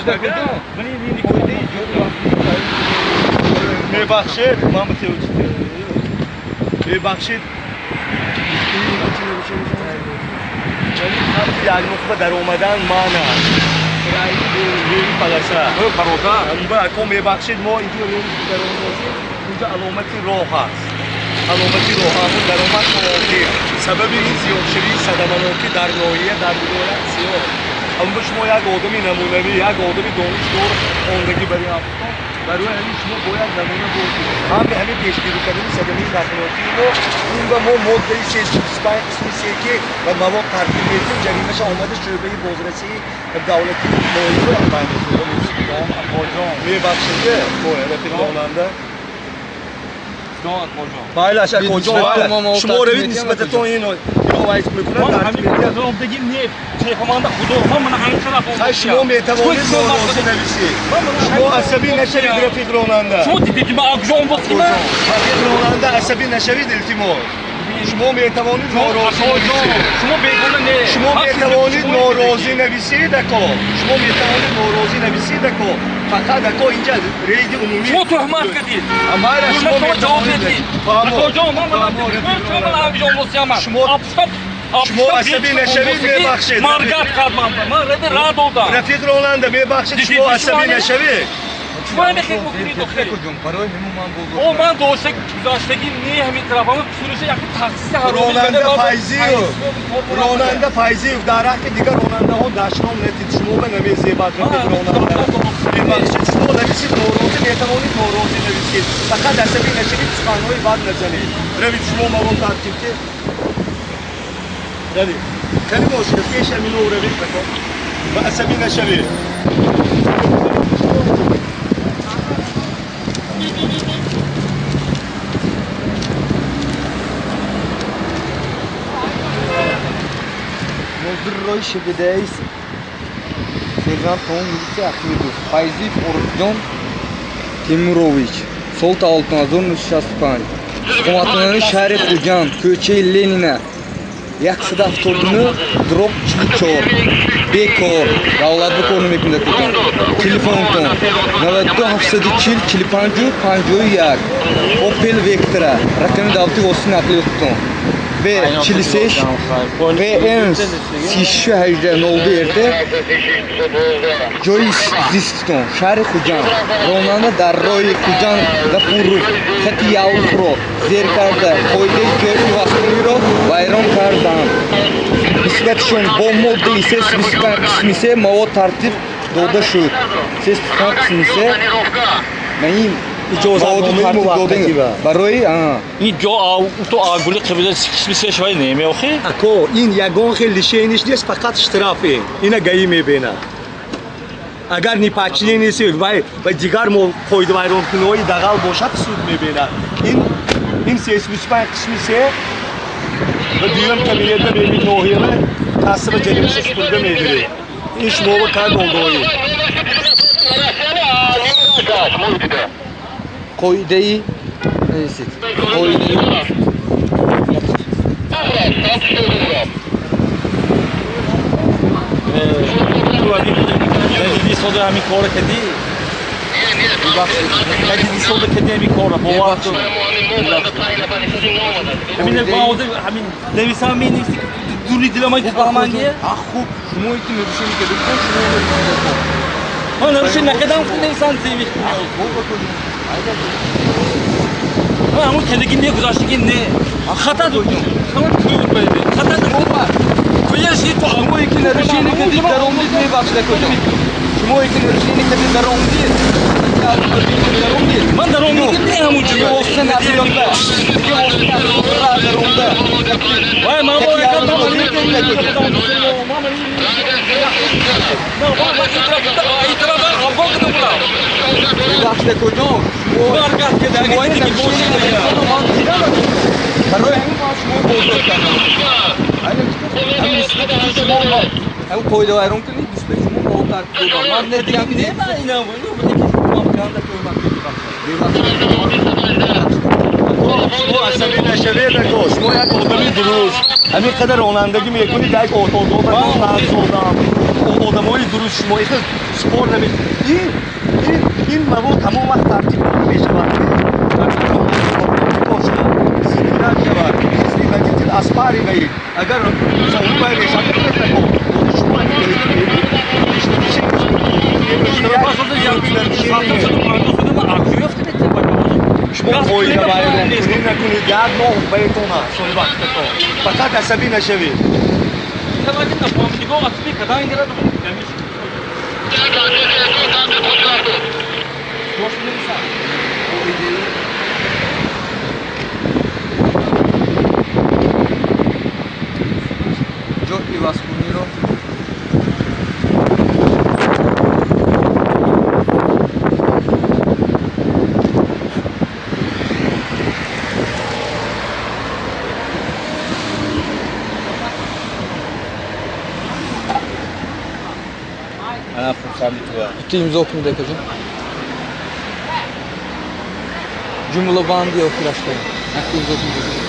باشده کجا؟ میبخشید من میبخشید یک نقطه در اومدن من اکو میبخشید ما اینجا در اومدیم اینجا علامتی راه هست علامتی راه همون در اومد موافقی سبب این زیاد شدی صدماناتی در ناحیه در ولایت زیاد اما شما یک آدمی نمونوی یک آدمی دانشدار خواندگی برای افغان برای همین شما باید نمونه باشید هم به همین پیشگیری کردن صدمه نقلیاتی ما اون و ما ماده 325 قسم 3 که و مواد ترتیب میدیم جریمه‌اش آمده شعبه بازرسی دولتی ناحیه رو افغانستان میبخشیده با رفیق راننده بله شما روید نسبتتون اینو وایس میکنن همین کلام بگیم نه تلفن‌مانده خدا من همین طرف شما میتوانید نوروزی نویسید شما عصبی نشوید رفیق راننده شما دیدید من اگزام وقتی من رفیق راننده عصبی نشوید التماس شما میتوانید نوروزی نویسید شما بیگانه نه شما میتوانید نوروزی نویسید اکو شما میتوانید نوروزی نویسید اکو فقط اکو اینجا رید عمومی شما تهمت کردید اما شما جواب بدید کجا من شما عصبی نشوید میبخشید مرگت کردم من رد دادم رفیق راننده میبخشید شما عصبی نشوید شما نمیخواید بکنید دختری او من داشتگی نه همین طرف همه سروش یک تخصیص راننده فایزی در حق دیگر راننده ها داشتنام نتید شما به نمیزیبد رفیق راننده میبخشید شما نویسید نوروزی میتوانید نوروزی نویسید فقط عصبی نشوید سخنهای بد نزنید روید شما مواد ترتیب که روید خیلی مشکل پیش همین رو روید بکن و عصبی نشوید Roy Şebedeyiz. Serjant Tom Milisi Ahmedov. Fayziyev Orikjon Temurovich. Solta Altınazor Nuşaspan. Komutanı Şerif Ucan. Köçe Lenina. Yaksıda avtobüsünü Drop Çiliçor. Bekor. Davlatlık ekonomik müddetin. Telefon ton. Navadda hafsadi çil Kilipancu Panjoy yak. Opel Vectra. Rakamı davti olsun aklı ton. Ve Çiliseş ve en sişi hecden olduğu yerde Joyce Ziston, Şarı Kucan, Ronana Darroy Kucan da Puru, Kati Yavro, Zerkarda, Koyde Joyce Vaskiro, Bayram Kardan. Nispetşon bomol ise nispet kısmı mavo tartip doda şu. Ses tutan kısmı ise benim برای این جو تو آگولی قبیله سکس شوی نیمی آخی؟ اکو این یگان خیلی شینش نیست فقط اشترافه اینا گایی میبینه اگر نیپاچلی نیستی و دیگر مو قویده بایرون کنوی دغال باشد سود میبینه این 325 قسمی سه و دیرم کمیلیده بیبید نوحیه تصب جریمه سپرده میگیره این شما با کار دولدوی Koydeyi neyse. Koydeyi. دیدی صدا همین کار کردی؟ دیدی صدا کردی همین کار باور کن همین باوزه همین نویسم همین نیستی دوری دلمایی قهرمانیه خوب شما ایتی نوشینی که بکن شما من نوشین نکردم خوب نویسم زیوی من همون کندگی نه گذاشتگی نه خطا دویدم خطا دویدم تو یه شیء تو شما ایتی نوشینی که دیگر اومدید میبخشده کجا شما ایتی نوشینی که دیگر اومدید من در اومدید نه همون دیگه واسه نزیلانده دیگه واسه نزیلانده وای من باید کردم میبخشده کجا شما ایتی نوشینی برای همین ما شما بزرگ کردم همین نسبت شما همین koyda bayram کنید نسبت شما با ترتیب من ندیدم نه من اینا بود شما عصبی نشوید نکن. شما یک آدمی درست همین قدر رانندگی میکنید یک آتادا و مغزادم آدمای درست شما این سپور نمید این مواد تمام وقت ترتیب میشود اسپاری بایی اگر صاحب باید حساب کنید نکن شما شما باید کنید نکنید یک ماه بایتون هست فقط عصبی نشوید Giochi Vasconiro. انا فرصت تو Bitti imza okumu da yakacağım. Cumhurbaşkanı diye okuylaştırın. Hakkı imza okumu da yakacağım.